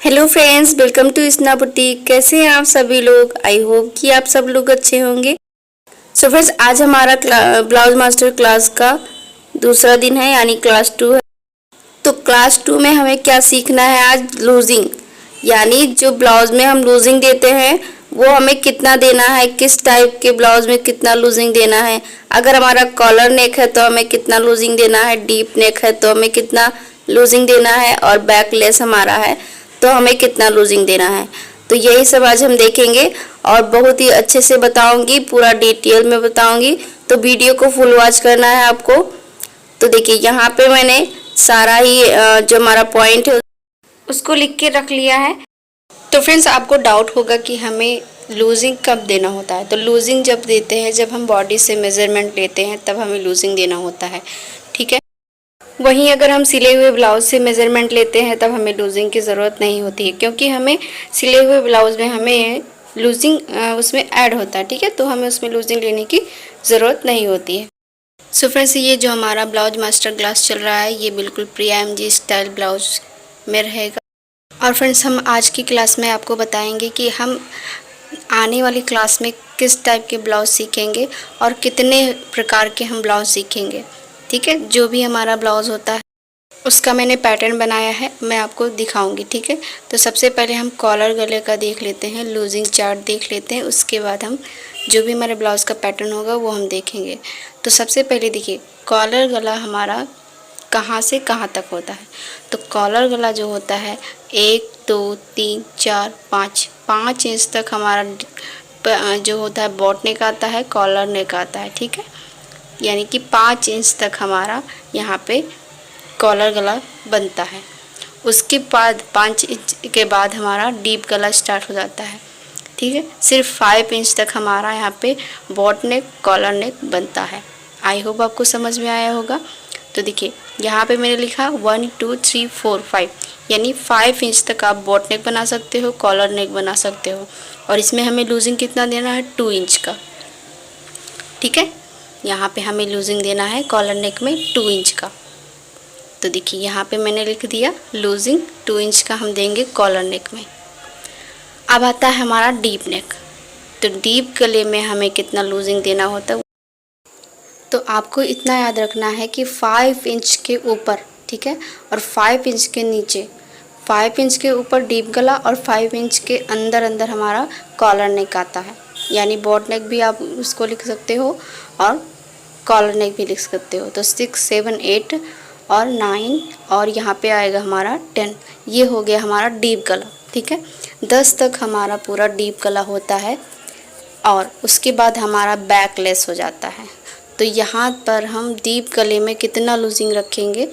Hello friends, welcome to स्ना boutique. कैसे हैं आप सभी लोग? आई होप कि आप सब लोग अच्छे होंगे। सो फ्रेंड्स, आज हमारा ब्लाउज मास्टर क्लास का दूसरा दिन है, यानी क्लास 2 है। तो क्लास 2 में हमें क्या सीखना है आज? लूजिंग, यानी जो ब्लाउज में हम लूजिंग देते हैं वो हमें कितना देना है, किस टाइप के ब्लाउज में कितना लूजिंग देना है। अगर हमारा कॉलर नेक है तो हमें कितना लूजिंग देना है, डीप नेक है तो हमें कितना लूजिंग देना है, और बैक लेस हमारा है तो हमें कितना लूजिंग देना है। तो यही सब आज हम देखेंगे और बहुत ही अच्छे से बताऊंगी, पूरा डिटेल में बताऊंगी। तो वीडियो को फुल वॉच करना है आपको। तो देखिए, यहाँ पे मैंने सारा ही जो हमारा पॉइंट है उसको लिख के रख लिया है। तो फ्रेंड्स, आपको डाउट होगा कि हमें लूजिंग कब देना होता है। तो लूजिंग जब देते हैं, जब हम बॉडी से मेजरमेंट लेते हैं तब हमें लूजिंग देना होता है, ठीक है। वहीं अगर हम सिले हुए ब्लाउज से मेजरमेंट लेते हैं तब हमें लूजिंग की ज़रूरत नहीं होती है, क्योंकि हमें सिले हुए ब्लाउज में हमें लूजिंग उसमें ऐड होता है, ठीक है। तो हमें उसमें लूजिंग लेने की ज़रूरत नहीं होती है। सो फ्रेंड्स, ये जो हमारा ब्लाउज मास्टर क्लास चल रहा है ये बिल्कुल प्री-IMG स्टाइल ब्लाउज में रहेगा। और फ्रेंड्स, हम आज की क्लास में आपको बताएंगे कि हम आने वाली क्लास में किस टाइप के ब्लाउज सीखेंगे और कितने प्रकार के हम ब्लाउज सीखेंगे, ठीक है। जो भी हमारा ब्लाउज होता है उसका मैंने पैटर्न बनाया है, मैं आपको दिखाऊंगी, ठीक है। तो सबसे पहले हम कॉलर गले का देख लेते हैं, लूजिंग चार्ट देख लेते हैं। उसके बाद हम जो भी हमारे ब्लाउज का पैटर्न होगा वो हम देखेंगे। तो सबसे पहले देखिए, कॉलर गला हमारा कहाँ से कहाँ तक होता है। तो कॉलर गला जो होता है 1 2 3 4 5 इंच तक हमारा जो होता है बॉट नेक आता है, कॉलर नेक आता है, ठीक है। यानी कि 5 इंच तक हमारा यहाँ पे कॉलर गला बनता है। उसके बाद 5 इंच के बाद हमारा डीप गला स्टार्ट हो जाता है, ठीक है। सिर्फ 5 इंच तक हमारा यहाँ पे बॉट नेक, कॉलर नेक बनता है। आई होप आपको समझ में आया होगा। तो देखिए, यहाँ पे मैंने लिखा 1 2 3 4 5, यानी 5 इंच तक आप बॉट नेक बना सकते हो, कॉलर नेक बना सकते हो। और इसमें हमें लूजिंग कितना देना है? 2 इंच का, ठीक है। यहाँ पे हमें लूजिंग देना है कॉलर नेक में 2 इंच का। तो देखिए, यहाँ पे मैंने लिख दिया लूजिंग 2 इंच का हम देंगे कॉलर नेक में। अब आता है हमारा डीप नेक। तो डीप गले में हमें कितना लूजिंग देना होता है? तो आपको इतना याद रखना है कि 5 इंच के ऊपर, ठीक है, और 5 इंच के नीचे, 5 इंच के ऊपर डीप गला और 5 इंच के अंदर अंदर हमारा कॉलर नेक आता है। यानी बॉट नेक भी आप उसको लिख सकते हो और कॉलर नेक भी लिख सकते हो। तो 6 7 8 और 9 और यहाँ पे आएगा हमारा 10। ये हो गया हमारा डीप गला, ठीक है। 10 तक हमारा पूरा डीप गला होता है और उसके बाद हमारा बैक लेस हो जाता है। तो यहाँ पर हम डीप गले में कितना लूजिंग रखेंगे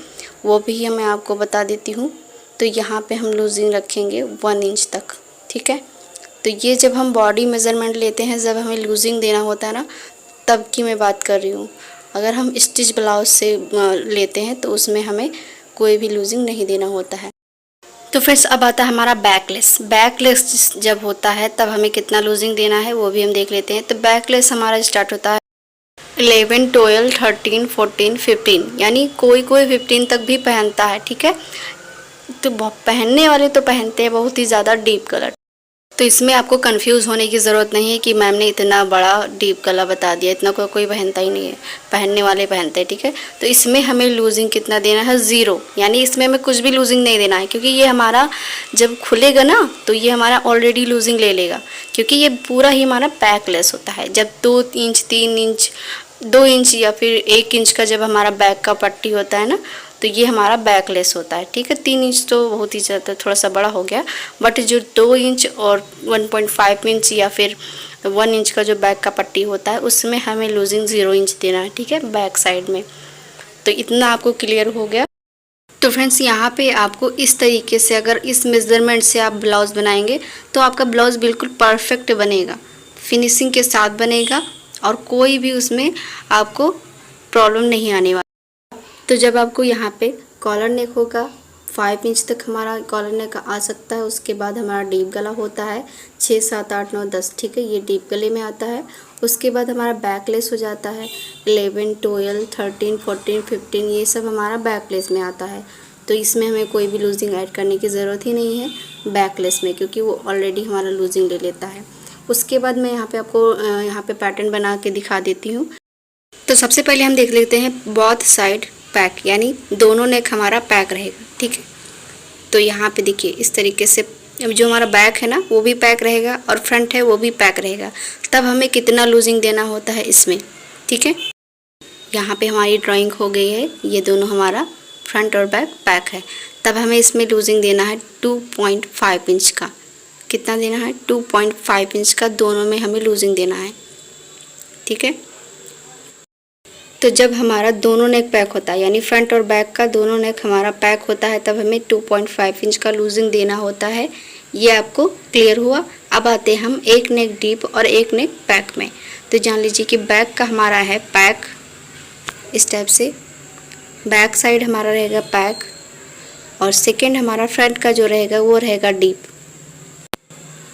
वो भी मैं आपको बता देती हूँ। तो यहाँ पे हम लूजिंग रखेंगे 1 इंच तक, ठीक है। तो ये जब हम बॉडी मेज़रमेंट लेते हैं, जब हमें लूजिंग देना होता है ना, तब की मैं बात कर रही हूँ। अगर हम स्टिच ब्लाउज से लेते हैं तो उसमें हमें कोई भी लूजिंग नहीं देना होता है। तो फ्रेंड्स, अब आता है हमारा बैकलेस। बैकलेस जब होता है तब हमें कितना लूजिंग देना है वो भी हम देख लेते हैं। तो बैकलेस हमारा स्टार्ट होता है 11 12 13 14 15, यानी कोई 15 तक भी पहनता है, ठीक है। तो पहनने वाले तो पहनते हैं बहुत ही ज़्यादा डीप कलर। तो इसमें आपको कंफ्यूज होने की ज़रूरत नहीं है कि मैम ने इतना बड़ा डीप गला बता दिया, इतना कोई पहनता ही नहीं है, पहनने वाले पहनते हैं, ठीक है। तो इसमें हमें लूजिंग कितना देना है? 0, यानी इसमें हमें कुछ भी लूजिंग नहीं देना है, क्योंकि ये हमारा जब खुलेगा ना तो ये हमारा ऑलरेडी लूजिंग ले लेगा, क्योंकि ये पूरा ही हमारा बैकलेस होता है। जब 2 इंच 3 इंच 2 इंच या फिर 1 इंच का जब हमारा बैक का पट्टी होता है ना, तो ये हमारा बैकलेस होता है, ठीक है। 3 इंच तो बहुत ही ज़्यादा थोड़ा सा बड़ा हो गया, बट जो 2 इंच और 1.5 इंच या फिर 1 इंच का जो बैक का पट्टी होता है उसमें हमें लूजिंग 0 इंच देना है, ठीक है, बैक साइड में। तो इतना आपको क्लियर हो गया। तो फ्रेंड्स, यहाँ पे आपको इस तरीके से, अगर इस मेज़रमेंट से आप ब्लाउज़ बनाएंगे तो आपका ब्लाउज़ बिल्कुल परफेक्ट बनेगा, फिनिशिंग के साथ बनेगा और कोई भी उसमें आपको प्रॉब्लम नहीं आने वाली। तो जब आपको यहाँ पे कॉलर नेक होगा, 5 इंच तक हमारा कॉलर नेक आ सकता है। उसके बाद हमारा डीप गला होता है 6 7 8 9 10, ठीक है, ये डीप गले में आता है। उसके बाद हमारा बैकलेस हो जाता है 11 12 13 14 15, ये सब हमारा बैकलेस में आता है। तो इसमें हमें कोई भी लूजिंग ऐड करने की ज़रूरत ही नहीं है। बैकलेस में, क्योंकि वो ऑलरेडी हमारा लूजिंग ले लेता है। उसके बाद मैं यहाँ पे आपको यहाँ पे पैटर्न बना के दिखा देती हूँ। तो सबसे पहले हम देख लेते हैं बोथ साइड पैक, यानी दोनों नेक हमारा पैक रहेगा, ठीक है। तो यहाँ पे देखिए इस तरीके से जो हमारा बैक है ना वो भी पैक रहेगा और फ्रंट है वो भी पैक रहेगा। तब हमें कितना लूजिंग देना होता है इसमें, ठीक है। यहाँ पे हमारी ड्राइंग हो गई है, ये दोनों हमारा फ्रंट और बैक पैक है। तब हमें इसमें लूजिंग देना है 2.5 इंच का। कितना देना है? 2.5 इंच का दोनों में हमें लूजिंग देना है, ठीक है। तो जब हमारा दोनों नेक पैक होता है, यानी फ्रंट और बैक का दोनों नेक हमारा पैक होता है, तब हमें 2.5 इंच का लूजिंग देना होता है। ये आपको क्लियर हुआ। अब आते हैं हम एक नेक डीप और एक नेक पैक में। तो जान लीजिए कि बैक का हमारा है पैक, इस टाइप से बैक साइड हमारा रहेगा पैक, और सेकेंड हमारा फ्रंट का जो रहेगा वो रहेगा डीप।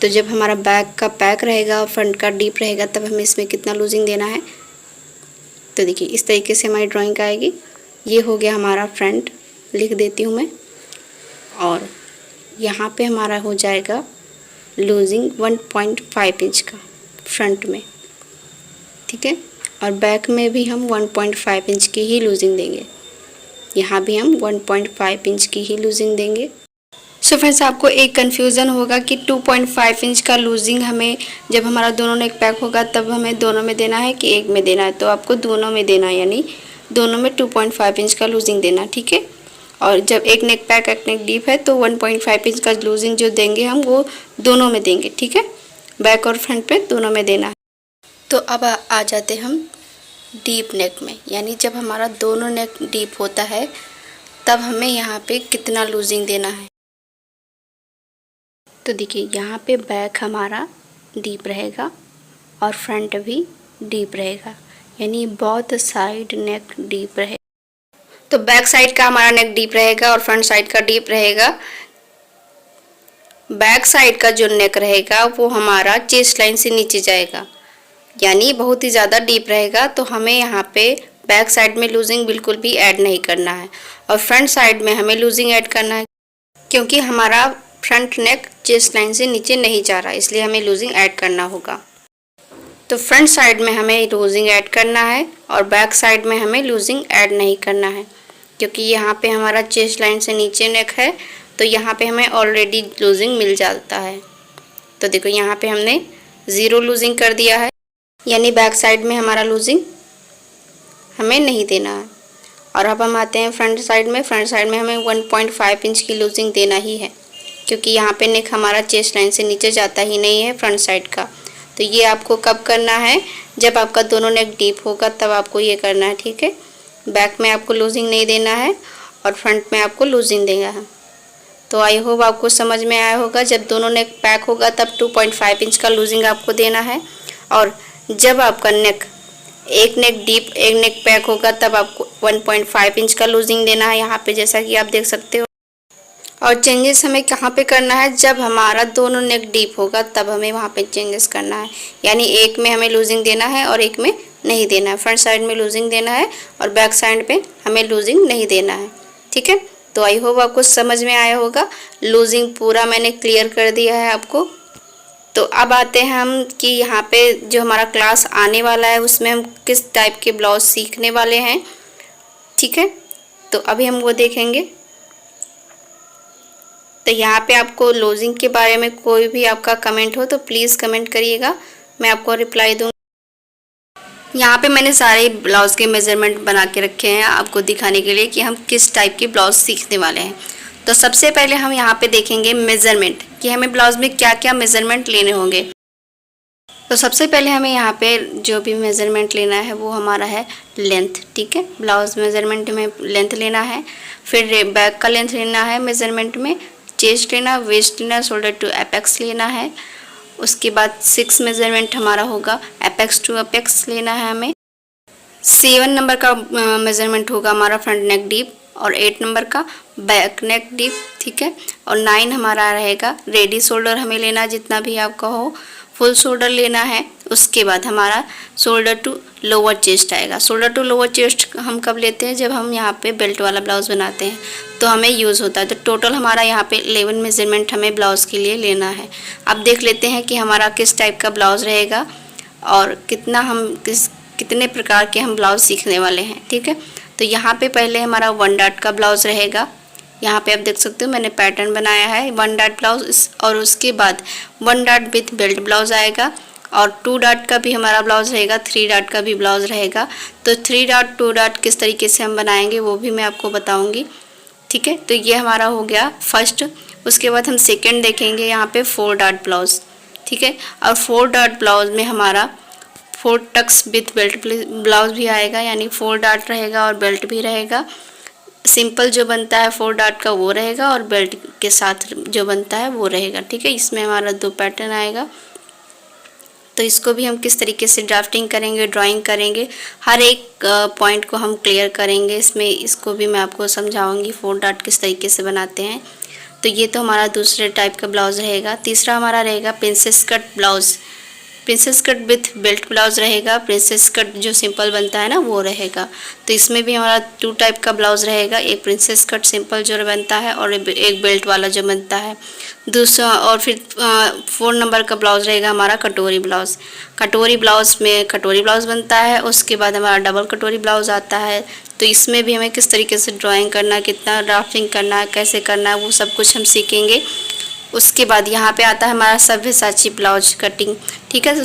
तो जब हमारा बैक का पैक रहेगा और फ्रंट का डीप रहेगा, तब हमें इसमें कितना लूजिंग देना है। तो देखिए इस तरीके से हमारी ड्राइंग आएगी। ये हो गया हमारा फ्रंट, लिख देती हूँ मैं, और यहाँ पे हमारा हो जाएगा लूजिंग 1.5 इंच का फ्रंट में, ठीक है। और बैक में भी हम 1.5 इंच की ही लूजिंग देंगे। यहाँ भी हम 1.5 इंच की ही लूजिंग देंगे। सो फ्रेंड्स, आपको एक कन्फ्यूज़न होगा कि 2.5 इंच का लूजिंग हमें जब हमारा दोनों नेक पैक होगा तब हमें दोनों में देना है कि एक में देना है। तो आपको दोनों में देना है, यानी दोनों में 2.5 इंच का लूजिंग देना, ठीक है। और जब एक नेक पैक एक नेक डीप है तो 1.5 इंच का लूजिंग जो देंगे हम वो दोनों में देंगे, ठीक है। बैक और फ्रंट पे दोनों में देना है। तो अब आ जाते हम डीप नेक में, यानी जब हमारा दोनों नेक डीप होता है तब हमें यहाँ पे कितना लूजिंग देना है। तो देखिए यहाँ पे बैक हमारा डीप रहेगा और फ्रंट भी डीप रहेगा, यानी बोथ साइड नेक डीप रहेगा। तो बैक साइड का हमारा नेक डीप रहेगा और फ्रंट साइड का डीप रहेगा। बैक साइड का जो नेक रहेगा वो हमारा चेस्ट लाइन से नीचे जाएगा, यानी बहुत ही ज़्यादा डीप रहेगा। तो हमें यहाँ पे बैक साइड में लूजिंग बिल्कुल भी ऐड नहीं करना है, और फ्रंट साइड में हमें लूजिंग ऐड करना है, क्योंकि हमारा फ्रंट नेक चेस्ट लाइन से नीचे नहीं जा रहा, इसलिए हमें लूजिंग ऐड करना होगा। तो फ्रंट साइड में हमें लूजिंग ऐड करना है और बैक साइड में हमें लूजिंग ऐड नहीं करना है, क्योंकि यहाँ पे हमारा चेस्ट लाइन से नीचे नेक है, तो यहाँ पे हमें ऑलरेडी लूजिंग मिल जाता है। तो देखो यहाँ पे हमने 0 लूजिंग कर दिया है, यानी बैक साइड में हमारा लूजिंग हमें नहीं देना है। और अब हम आते हैं फ्रंट साइड में। फ्रंट साइड में हमें 1.5 इंच की लूजिंग देना ही है, क्योंकि यहाँ पे नेक हमारा चेस्ट लाइन से नीचे जाता ही नहीं है फ्रंट साइड का। तो ये आपको कब करना है? जब आपका दोनों नेक डीप होगा तब आपको ये करना है, ठीक है। बैक में आपको लूजिंग नहीं देना है और फ्रंट में आपको लूजिंग देना है। तो आई होप आपको समझ में आया होगा। जब दोनों नेक पैक होगा तब 2.5 इंच का लूजिंग आपको देना है, और जब आपका नेक एक नेक डीप एक नेक पैक होगा तब आपको 1.5 इंच का लूजिंग देना है, यहाँ पे जैसा कि आप देख सकते हो। और चेंजेस हमें कहाँ पे करना है? जब हमारा दोनों नेक डीप होगा तब हमें वहाँ पे चेंजेस करना है, यानी एक में हमें लूजिंग देना है और एक में नहीं देना है। फ्रंट साइड में लूजिंग देना है और बैक साइड पे हमें लूजिंग नहीं देना है, ठीक है। तो आई होप आपको समझ में आया होगा। लूजिंग पूरा मैंने क्लियर कर दिया है आपको। तो अब आते हैं हम कि यहाँ पे जो हमारा क्लास आने वाला है उसमें हम किस टाइप के ब्लाउज सीखने वाले हैं, ठीक है। तो अभी हम वो देखेंगे। तो यहाँ पे आपको लूजिंग के बारे में कोई भी आपका कमेंट हो तो प्लीज़ कमेंट करिएगा, मैं आपको रिप्लाई दूँगी। यहाँ पे मैंने सारे ब्लाउज़ के मेज़रमेंट बना के रखे हैं आपको दिखाने के लिए कि हम किस टाइप की ब्लाउज़ सीखने वाले हैं। तो सबसे पहले हम यहाँ पे देखेंगे मेज़रमेंट, कि हमें ब्लाउज़ में क्या क्या मेज़रमेंट लेने होंगे। तो सबसे पहले हमें यहाँ पे जो भी मेज़रमेंट लेना है वो हमारा है लेंथ, ठीक है। ब्लाउज़ मेज़रमेंट में लेंथ लेना है, फिर बैक का लेंथ लेना है मेज़रमेंट में, चेस्ट लेना, वेस्ट लेना, शोल्डर टू एपेक्स लेना है। उसके बाद 6 मेज़रमेंट हमारा होगा एपेक्स टू एपेक्स लेना है हमें। 7 नंबर का मेज़रमेंट होगा हमारा फ्रंट नेक डीप, और 8 नंबर का बैक नेक डीप, ठीक है। और 9 हमारा रहेगा रेडी शोल्डर हमें लेना, जितना भी आपका हो फुल शोल्डर लेना है। उसके बाद हमारा शोल्डर टू लोअर चेस्ट आएगा। शोल्डर टू लोअर चेस्ट हम कब लेते हैं, जब हम यहाँ पे बेल्ट वाला ब्लाउज़ बनाते हैं तो हमें यूज़ होता है। तो टोटल हमारा यहाँ पे 11 मेजरमेंट हमें ब्लाउज़ के लिए लेना है। अब देख लेते हैं कि हमारा किस टाइप का ब्लाउज़ रहेगा और कितने प्रकार के हम ब्लाउज़ सीखने वाले हैं। ठीक है, तो यहाँ पे पहले हमारा 1 डॉट का ब्लाउज़ रहेगा। यहाँ पे आप देख सकते हो मैंने पैटर्न बनाया है 1 डॉट ब्लाउज़, और उसके बाद 1 डॉट विथ बेल्ट ब्लाउज़ आएगा और 2 डॉट का भी हमारा ब्लाउज़ रहेगा, 3 डॉट का भी ब्लाउज़ रहेगा। तो 3 डॉट 2 डॉट किस तरीके से हम बनाएंगे वो भी मैं आपको बताऊँगी। ठीक है, तो ये हमारा हो गया फर्स्ट। उसके बाद हम सेकेंड देखेंगे यहाँ पे 4 डॉट ब्लाउज़। ठीक है, और 4 डॉट ब्लाउज़ में हमारा 4 टक्स विथ बेल्ट ब्लाउज़ भी आएगा, यानी 4 डॉट रहेगा और बेल्ट भी रहेगा। सिंपल जो बनता है 4 डॉट का वो रहेगा और बेल्ट के साथ जो बनता है वो रहेगा। ठीक है, इसमें हमारा 2 पैटर्न आएगा। तो इसको भी हम किस तरीके से ड्राफ्टिंग करेंगे, ड्राइंग करेंगे, हर एक पॉइंट को हम क्लियर करेंगे इसमें। इसको भी मैं आपको समझाऊंगी 4 डॉट किस तरीके से बनाते हैं। तो ये तो हमारा दूसरे टाइप का ब्लाउज़ रहेगा। तीसरा हमारा रहेगा princess cut blouse. Princess cut with belt blouse रहेगा। प्रिंसेस कट जो सिंपल बनता है ना वो रहेगा। तो इसमें भी हमारा 2 टाइप का ब्लाउज़ रहेगा, एक प्रिंसेस कट सिंपल जो बनता है और एक बेल्ट वाला जो बनता है दूसरा। और फिर 4 नंबर का ब्लाउज़ रहेगा हमारा कटोरी ब्लाउज़। कटोरी ब्लाउज़ में कटोरी ब्लाउज़ बनता है, उसके बाद हमारा डबल कटोरी ब्लाउज़ आता है। तो इसमें भी हमें किस तरीके से ड्राइंग करना, कितना ड्राफ्टिंग करना है, कैसे करना है, वो सब कुछ हम सीखेंगे। उसके बाद यहाँ पे आता है हमारा सब्यसाची ब्लाउज कटिंग। ठीक है, तो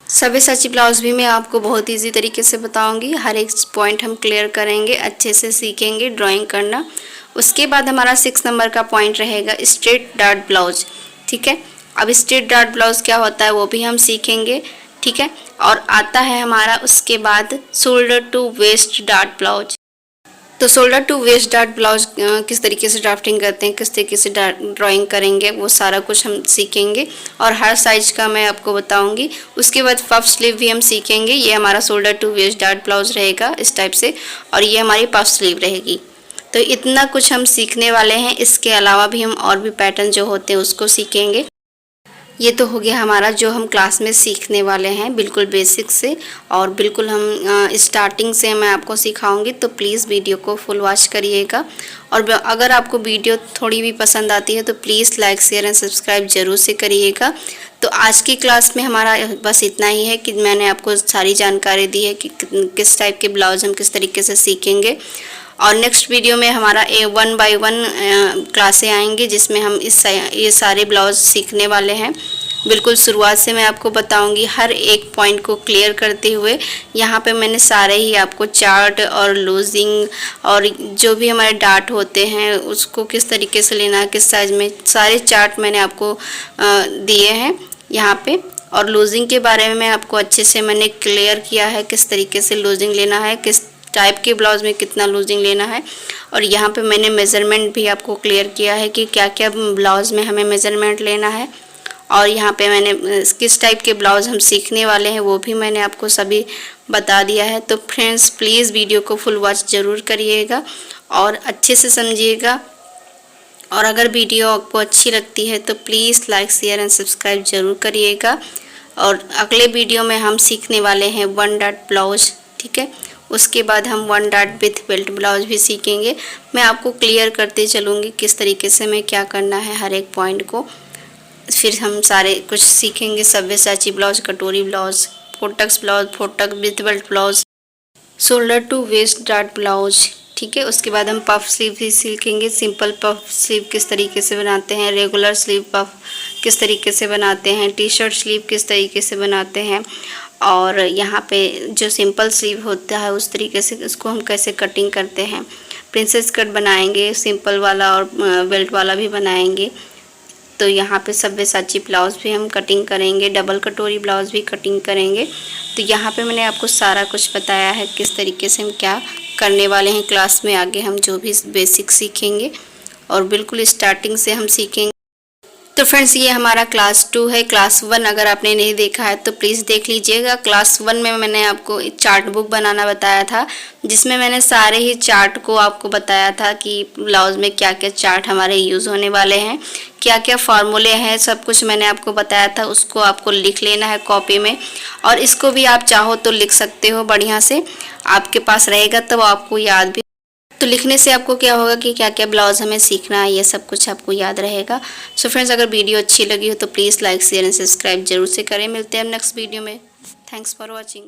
सब्यसाची ब्लाउज भी मैं आपको बहुत इजी तरीके से बताऊंगी। हर एक पॉइंट हम क्लियर करेंगे, अच्छे से सीखेंगे ड्राइंग करना। उसके बाद हमारा 6 नंबर का पॉइंट रहेगा स्ट्रेट डॉट ब्लाउज। ठीक है, अब स्ट्रेट डॉट ब्लाउज क्या होता है वो भी हम सीखेंगे। ठीक है, और आता है हमारा उसके बाद shoulder to waist dot blouse. तो shoulder to waist dot blouse किस तरीके से ड्राफ्टिंग करते हैं, किस तरीके से ड्राइंग करेंगे, वो सारा कुछ हम सीखेंगे और हर साइज का मैं आपको बताऊंगी। उसके बाद पफ स्लीव भी हम सीखेंगे। ये हमारा shoulder to waist dot blouse रहेगा इस टाइप से, और ये हमारी पफ स्लीव रहेगी। तो इतना कुछ हम सीखने वाले हैं। इसके अलावा भी हम और भी पैटर्न जो होते हैं उसको सीखेंगे। ये तो हो गया हमारा जो हम क्लास में सीखने वाले हैं, बिल्कुल बेसिक से, और बिल्कुल हम स्टार्टिंग से मैं आपको सिखाऊंगी। तो प्लीज़ वीडियो को फुल वॉच करिएगा। और अगर आपको वीडियो थोड़ी भी पसंद आती है तो please like share and subscribe ज़रूर से करिएगा। तो आज की क्लास में हमारा बस इतना ही है कि मैंने आपको सारी जानकारी दी है कि किस टाइप के ब्लाउज हम किस तरीके से सीखेंगे। और नेक्स्ट वीडियो में हमारा 1 बाय 1 क्लासें आएंगी जिसमें हम ये सारे ब्लाउज सीखने वाले हैं। बिल्कुल शुरुआत से मैं आपको बताऊंगी, हर एक पॉइंट को क्लियर करते हुए। यहाँ पे मैंने सारे ही आपको चार्ट और लूजिंग और जो भी हमारे डार्ट होते हैं उसको किस तरीके से लेना है, किस साइज में, सारे चार्ट मैंने आपको दिए हैं यहाँ पे। और लूजिंग के बारे में मैं आपको अच्छे से मैंने क्लियर किया है, किस तरीके से लूजिंग लेना है, किस टाइप के ब्लाउज में कितना लूजिंग लेना है। और यहाँ पे मैंने मेज़रमेंट भी आपको क्लियर किया है कि क्या क्या ब्लाउज में हमें मेज़रमेंट लेना है। और यहाँ पे मैंने किस टाइप के ब्लाउज हम सीखने वाले हैं वो भी मैंने आपको सभी बता दिया है। तो फ्रेंड्स प्लीज़ वीडियो को फुल वॉच ज़रूर करिएगा और अच्छे से समझिएगा। और अगर वीडियो आपको अच्छी लगती है तो please like share and subscribe ज़रूर करिएगा। और अगले वीडियो में हम सीखने वाले हैं 1 डॉट ब्लाउज। ठीक है, उसके बाद हम 1 डॉट विथ बेल्ट ब्लाउज भी सीखेंगे। मैं आपको क्लियर करते चलूँगी किस तरीके से मैं क्या करना है हर एक पॉइंट को। फिर हम सारे कुछ सीखेंगे, सब्यसाची ब्लाउज, कटोरी blouse, 4 tucks blouse, 4 tuck with belt blouse, shoulder to waist dot blouse. ठीक है, उसके बाद हम पफ स्लीव भी सीखेंगे। सिंपल पफ स्लीव किस तरीके से बनाते हैं, रेगुलर स्लीव पफ किस तरीके से बनाते हैं, टी शर्ट स्लीव किस तरीके से बनाते हैं, और यहाँ पे जो सिंपल स्लीव होता है उस तरीके से उसको हम कैसे कटिंग करते हैं। प्रिंसेस कट बनाएंगे, सिंपल वाला और बेल्ट वाला भी बनाएंगे। तो यहाँ पे सब्यसाची ब्लाउज भी हम कटिंग करेंगे, डबल कटोरी ब्लाउज भी कटिंग करेंगे। तो यहाँ पे मैंने आपको सारा कुछ बताया है किस तरीके से हम क्या करने वाले हैं क्लास में। आगे हम जो भी बेसिक सीखेंगे और बिल्कुल स्टार्टिंग से हम सीखेंगे। तो फ्रेंड्स ये हमारा क्लास 2 है। क्लास 1 अगर आपने नहीं देखा है तो प्लीज़ देख लीजिएगा। क्लास 1 में मैंने आपको एक चार्ट बुक बनाना बताया था, जिसमें मैंने सारे ही चार्ट को आपको बताया था कि ब्लाउज़ में क्या क्या चार्ट हमारे यूज़ होने वाले हैं, क्या क्या फार्मूले हैं, सब कुछ मैंने आपको बताया था। उसको आपको लिख लेना है कॉपी में, और इसको भी आप चाहो तो लिख सकते हो बढ़िया से, आपके पास रहेगा तब आपको याद भी। तो लिखने से आपको क्या होगा कि क्या क्या ब्लाउज़ हमें सीखना है, ये सब कुछ आपको याद रहेगा। सो फ्रेंड्स, अगर वीडियो अच्छी लगी हो तो please like share and subscribe जरूर से करें। मिलते हैं नेक्स्ट वीडियो में। Thanks for watching.